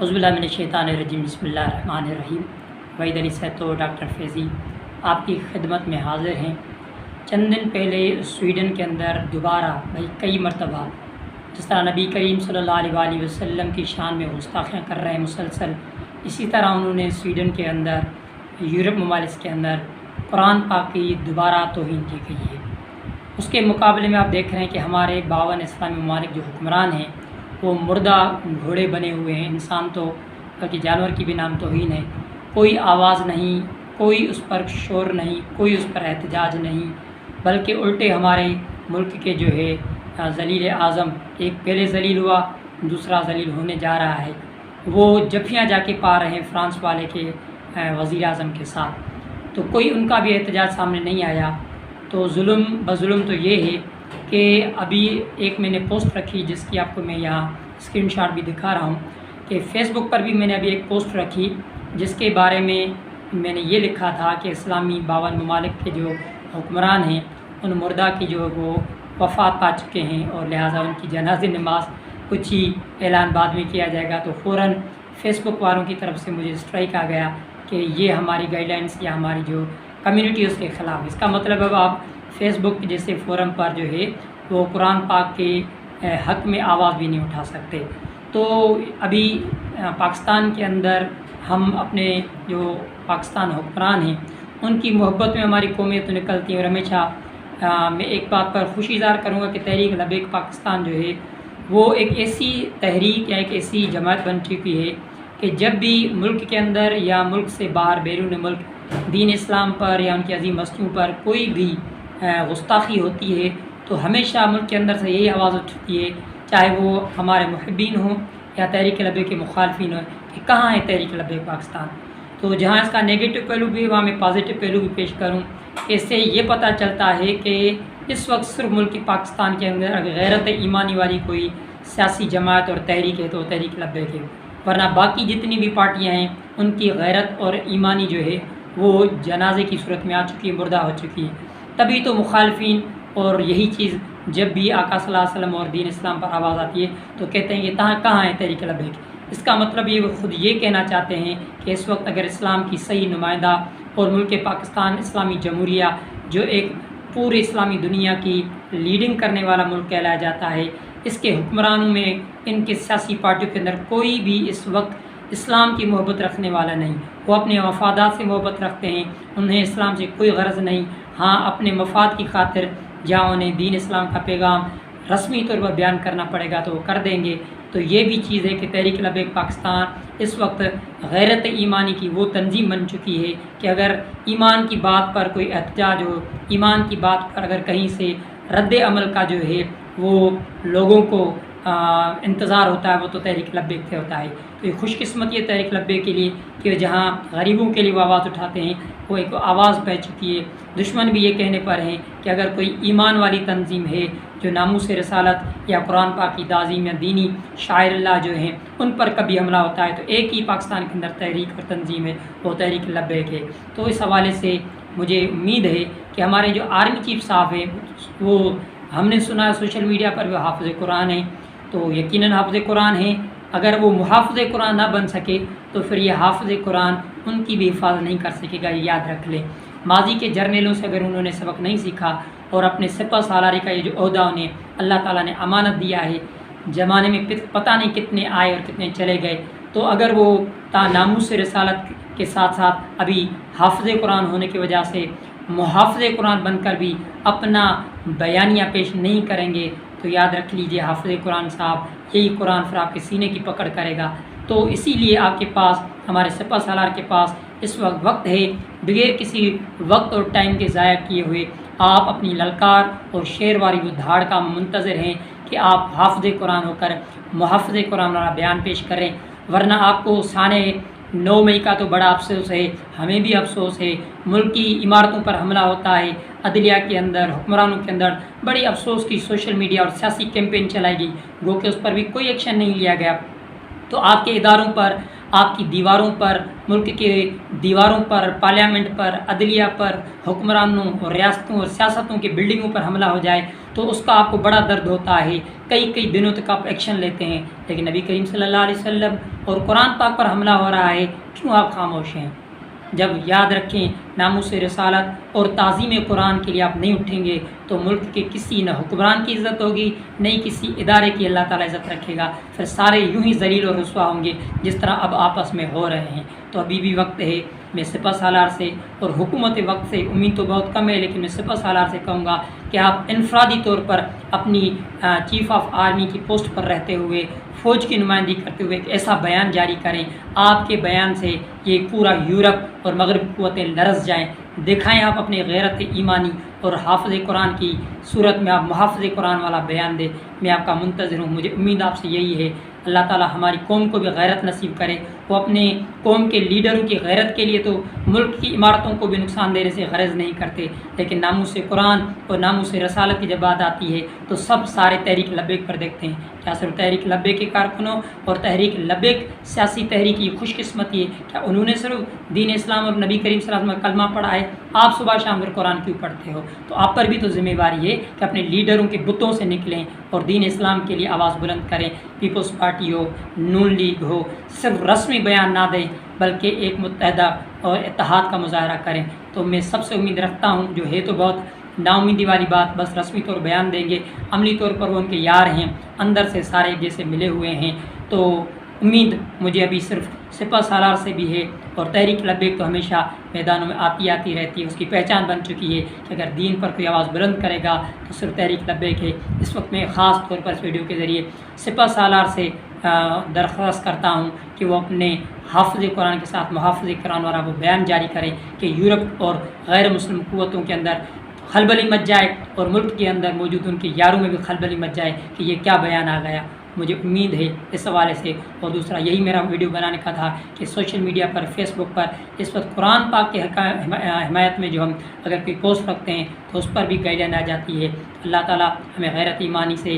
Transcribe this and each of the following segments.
عزب اللہ من الشیطان الرجیم بسم اللہ الرحمن الرحیم۔ وحید علی صاحب تو ڈاکٹر فیضی آپ کی خدمت میں حاضر ہیں۔ چند دن پہلے سویڈن کے اندر دوبارہ کئی مرتبہ جس طرح نبی کریم صلی اللہ علیہ وآلہ وسلم کی شان میں گستاخیاں کر رہے ہیں مسلسل، اسی طرح انہوں نے سویڈن کے اندر یورپ ممالک کے اندر قرآن پاک کی دوبارہ توہین کی گئی ہے۔ اس کے مقابلے میں آپ دیکھ رہے ہیں کہ ہمارے 52 اسلامی ممالک جو حکمران ہیں وہ مردہ گھوڑے بنے ہوئے ہیں، انسان تو بلکہ جانور کی بھی نام توہین ہے۔ کوئی آواز نہیں، کوئی اس پر شور نہیں، کوئی اس پر احتجاج نہیں، بلکہ الٹے ہمارے ملک کے جو ہے ذلیل اعظم، ایک پہلے ذلیل ہوا، دوسرا ذلیل ہونے جا رہا ہے، وہ جفیاں جا کے پا رہے ہیں فرانس والے کے وزیر اعظم کے ساتھ، تو کوئی ان کا بھی احتجاج سامنے نہیں آیا۔ تو ظلم بظلم تو یہ ہے کہ ابھی ایک میں نے پوسٹ رکھی جس کی آپ کو میں یہاں اسکرین شاٹ بھی دکھا رہا ہوں کہ فیس بک پر بھی میں نے ابھی ایک پوسٹ رکھی جس کے بارے میں میں نے یہ لکھا تھا کہ اسلامی 52 ممالک کے جو حکمران ہیں ان مردہ کی جو وہ وفات پا چکے ہیں، اور لہٰذا ان کی جنازہ نماز کچھ ہی اعلان بعد میں کیا جائے گا، تو فوراً فیس بک والوں کی طرف سے مجھے اسٹرائک آ گیا کہ یہ ہماری گائیڈ لائنس یا ہماری جو کمیونٹی اس کے خلاف۔ اس کا مطلب اب آپ فیس بک جیسے فورم پر جو ہے وہ قرآن پاک کے حق میں آواز بھی نہیں اٹھا سکتے۔ تو ابھی پاکستان کے اندر ہم اپنے جو پاکستان حکمران ہیں ان کی محبت میں ہماری قومیت نکلتی ہے، اور ہمیشہ میں ایک بات پر خوشی اظہار کروں گا کہ تحریک لبیک پاکستان جو ہے وہ ایک ایسی تحریک یا ایک ایسی جماعت بن چکی ہے کہ جب بھی ملک کے اندر یا ملک سے باہر بیرون ملک دین اسلام پر یا ان کی عظیم ہستیوں پر کوئی بھی گستاخی ہوتی ہے تو ہمیشہ ملک کے اندر سے یہی آواز اٹھتی ہے، چاہے وہ ہمارے محبین ہوں یا تحریک لبیک کے مخالفین ہوں، کہ کہاں ہے تحریک لبیک پاکستان۔ تو جہاں اس کا نیگیٹو پہلو بھی وہاں میں پازیٹیو پہلو بھی پیش کروں، اس سے یہ پتہ چلتا ہے کہ اس وقت صرف ملک پاکستان کے اندر اگر غیرت ایمانی والی کوئی سیاسی جماعت اور تحریک ہے تو تحریک لبیک ہے، ورنہ باقی جتنی بھی پارٹیاں ہیں ان کی غیرت اور ایمانی جو ہے وہ جنازے کی صورت میں آ چکی ہے، مردہ ہو چکی ہے۔ تبھی تو مخالفین اور یہی چیز جب بھی آقا صلی اللہ علیہ وسلم اور دین اسلام پر آواز آتی ہے تو کہتے ہیں کہ کہاں ہے تحریک لبیک۔ اس کا مطلب یہ وہ خود یہ کہنا چاہتے ہیں کہ اس وقت اگر اسلام کی صحیح نمائندہ اور ملک پاکستان اسلامی جمہوریہ جو ایک پورے اسلامی دنیا کی لیڈنگ کرنے والا ملک کہلایا جاتا ہے، اس کے حکمرانوں میں ان کے سیاسی پارٹیوں کے اندر کوئی بھی اس وقت اسلام کی محبت رکھنے والا نہیں، وہ اپنے مفادات سے محبت رکھتے ہیں، انہیں اسلام سے کوئی غرض نہیں، ہاں اپنے مفاد کی خاطر جہاں انہیں دین اسلام کا پیغام رسمی طور پر بیان کرنا پڑے گا تو وہ کر دیں گے۔ تو یہ بھی چیز ہے کہ تحریک لبیک پاکستان اس وقت غیرت ایمانی کی وہ تنظیم بن چکی ہے کہ اگر ایمان کی بات پر کوئی احتجاج ہو، ایمان کی بات پر اگر کہیں سے رد عمل کا جو ہے وہ لوگوں کو انتظار ہوتا ہے وہ تو تحریک لبیک سے ہوتا ہے۔ تو یہ خوش قسمتی ہے تحریک لبیک کے لیے کہ جہاں غریبوں کے لیے وہ آواز اٹھاتے ہیں وہ ایک آواز پہ چکی ہے۔ دشمن بھی یہ کہنے پر ہیں کہ اگر کوئی ایمان والی تنظیم ہے جو ناموس رسالت یا قرآن پاک کی تعظیم یا دینی شاعر اللہ جو ہیں ان پر کبھی حملہ ہوتا ہے تو ایک ہی پاکستان کے اندر تحریک اور تنظیم ہے، وہ تحریک لبیک ہے۔ تو اس حوالے سے مجھے امید ہے کہ ہمارے جو آرمی چیف صاحب ہیں وہ ہم نے سنا ہے سوشل میڈیا پر وہ حافظ قرآن ہیں، تو یقیناً حافظ قرآن ہیں، اگر وہ محافظ قرآن نہ بن سکے تو پھر یہ حافظ قرآن ان کی بھی حفاظت نہیں کر سکے گا، یہ یاد رکھ لیں۔ ماضی کے جرنیلوں سے اگر انہوں نے سبق نہیں سیکھا اور اپنے سپہ سالاری کا یہ جو عہدہ انہیں اللہ تعالیٰ نے امانت دیا ہے، زمانے میں پتہ نہیں کتنے آئے اور کتنے چلے گئے، تو اگر وہ ناموس رسالت کے ساتھ ساتھ ابھی حافظ قرآن ہونے کی وجہ سے محافظ قرآن بن کر بھی اپنا بیانیہ پیش نہیں کریں گے تو یاد رکھ لیجئے حافظ قرآن صاحب یہی قرآن پھر آپ کے سینے کی پکڑ کرے گا۔ تو اسی لیے آپ کے پاس ہمارے سپہ سالار کے پاس اس وقت ہے، بغیر کسی وقت اور ٹائم کے ضائع کیے ہوئے آپ اپنی للکار اور شیر والی وہ دھاڑ کا منتظر ہیں کہ آپ حافظ قرآن ہو کر محافظ قرآن والا بیان پیش کریں، ورنہ آپ کو سانے 9 مئی کا تو بڑا افسوس ہے، ہمیں بھی افسوس ہے، ملک کی عمارتوں پر حملہ ہوتا ہے، عدلیہ کے اندر حکمرانوں کے اندر بڑی افسوس کی سوشل میڈیا اور سیاسی کیمپین چلائی گئی، گو کہ اس پر بھی کوئی ایکشن نہیں لیا گیا۔ تو آپ کے اداروں پر آپ کی دیواروں پر، ملک کے دیواروں پر، پارلیمنٹ پر، عدلیہ پر، حکمرانوں اور ریاستوں اور سیاستوں کے بلڈنگوں پر حملہ ہو جائے تو اس کا آپ کو بڑا درد ہوتا ہے، کئی دنوں تک آپ ایکشن لیتے ہیں، لیکن نبی کریم صلی اللہ علیہ وسلم اور قرآن پاک پر حملہ ہو رہا ہے، کیوں آپ خاموش ہیں؟ جب یاد رکھیں ناموس رسالت اور تعظیم قرآن کے لیے آپ نہیں اٹھیں گے تو ملک کے کسی نہ حکمران کی عزت ہوگی، نہ ہی کسی ادارے کی اللہ تعالیٰ عزت رکھے گا، پھر سارے یوں ہی ذلیل اور رسوا ہوں گے جس طرح اب آپس میں ہو رہے ہیں۔ تو ابھی بھی وقت ہے، میں سپہ سالار سے اور حکومت وقت سے، امید تو بہت کم ہے لیکن میں سپہ سالار سے کہوں گا کہ آپ انفرادی طور پر اپنی چیف آف آرمی کی پوسٹ پر رہتے ہوئے، فوج کی نمائندگی کرتے ہوئے ایک ایسا بیان جاری کریں، آپ کے بیان سے یہ پورا یورپ اور مغرب قوتیں لرز جائیں، دکھائیں آپ اپنے غیرت ایمانی اور حافظ قرآن کی صورت میں آپ محافظ قرآن والا بیان دیں۔ میں آپ کا منتظر ہوں، مجھے امید آپ سے یہی ہے۔ اللہ تعالیٰ ہماری قوم کو بھی غیرت نصیب کرے، وہ اپنے قوم کے لیڈروں کی غیرت کے لیے تو ملک کی عمارتوں کو بھی نقصان دینے سے غرض نہیں کرتے، لیکن ناموس قرآن اور ناموس رسالت کی جب بات آتی ہے تو سب سارے تحریک لبیک پر دیکھتے ہیں۔ کیا صرف تحریک لبیک کے کارکنوں اور تحریک لبیک سیاسی تحریک کی خوش قسمتی ہے؟ کیا انہوں نے صرف دین اسلام اور نبی کریم صلی اللہ علیہ وسلم کا کلمہ پڑھا ہے؟ آپ صبح شام پھر قرآن کیوں پڑھتے ہو؟ تو آپ پر بھی تو ذمہ داری ہے کہ اپنے لیڈروں کے بتوں سے نکلیں اور دین اسلام کے لیے آواز بلند کریں۔ پیپلز پارٹی ہو، نون لیگ ہو، صرف رسمی بیان نہ دیں بلکہ ایک متحدہ اور اتحاد کا مظاہرہ کریں۔ تو میں سب سے امید رکھتا ہوں، جو ہے تو بہت نا امیدی والی بات، بس رسمی طور بیان دیں گے، عملی طور پر وہ ان کے یار ہیں، اندر سے سارے ایک جیسے ملے ہوئے ہیں۔ تو امید مجھے ابھی صرف سپہ سالار سے بھی ہے، اور تحریک لبیک تو ہمیشہ میدانوں میں آتی رہتی ہے، اس کی پہچان بن چکی ہے کہ اگر دین پر کوئی آواز بلند کرے گا تو صرف تحریک لبیک ہے۔ اس وقت میں خاص طور پر اس ویڈیو کے ذریعے سپہ سالار سے درخواست کرتا ہوں کہ وہ اپنے حافظ قرآن کے ساتھ محافظ قرآن والا وہ بیان جاری کریں کہ یورپ اور غیر مسلم قوتوں کے اندر خلبلی مچ جائے اور ملک کے اندر موجود ان کے یاروں میں بھی خلبلی مچ جائے کہ یہ کیا بیان آ گیا۔ مجھے امید ہے اس حوالے سے، اور دوسرا یہی میرا ویڈیو بنانے کا تھا کہ سوشل میڈیا پر، فیس بک پر اس وقت قرآن پاک کے حمایت میں جو ہم اگر کوئی پوسٹ رکھتے ہیں تو اس پر بھی گائیڈ لائن آ جاتی ہے۔ اللہ تعالیٰ ہمیں غیرت ایمانی سے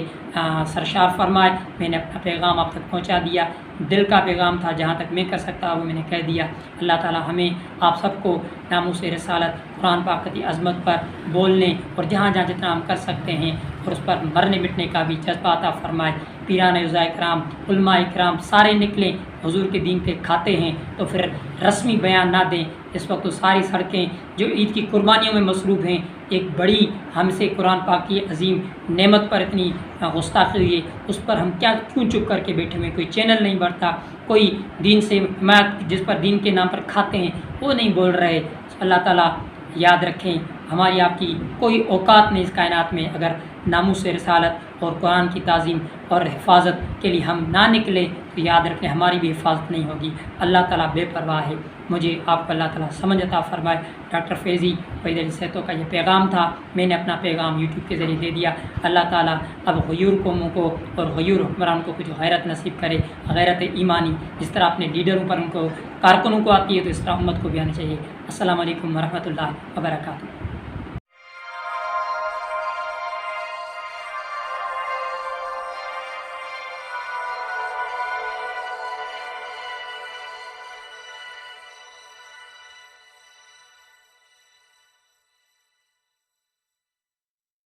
سرشار فرمائے۔ میں نے اپنا پیغام آپ تک پہنچا دیا، دل کا پیغام تھا، جہاں تک میں کر سکتا وہ میں نے کہہ دیا۔ اللہ تعالیٰ ہمیں آپ سب کو ناموس رسالت، قرآن پاک کی عظمت پر بولنے اور جہاں جتنا ہم کر سکتے ہیں اور اس پر مرنے مٹنے کا بھی جذبہ عطا فرمائے۔ پیران اولیاء کرام، علماء کرام سارے نکلیں، حضور کے دین پہ کھاتے ہیں تو پھر رسمی بیان نہ دیں۔ اس وقت تو ساری سڑکیں جو عید کی قربانیوں میں مصروف ہیں، ایک بڑی ہم سے قرآن پاک کی عظیم نعمت پر اتنی گستاخی ہوئی ہے، اس پر ہم کیوں چپ کر کے بیٹھے ہوئے؟ کوئی چینل نہیں بڑھتا، کوئی دین سے حمایت جس پر دین کے نام پر کھاتے ہیں وہ نہیں بول رہے۔ اللہ تعالیٰ یاد رکھیں، ہماری آپ کی کوئی اوقات نہیں اس کائنات میں، اگر ناموس رسالت اور قرآن کی تعظیم اور حفاظت کے لیے ہم نہ نکلے تو یاد رکھیں ہماری بھی حفاظت نہیں ہوگی۔ اللہ تعالیٰ بے پرواہ ہے۔ مجھے آپ کو اللہ تعالیٰ سمجھ عطا فرمائے۔ ڈاکٹر فیضی وحید علی سہتو کا یہ پیغام تھا، میں نے اپنا پیغام یوٹیوب کے ذریعے دے دیا۔ اللہ تعالیٰ اب غیور قوموں کو اور غیور حکمران کو کچھ غیرت نصیب کرے، غیرت ایمانی، جس طرح اپنے لیڈروں پر ان کو کارکنوں کو آتی ہے تو اس طرح امت کو بھی آنی چاہیے۔ السلام علیکم ورحمۃ اللہ وبرکاتہ۔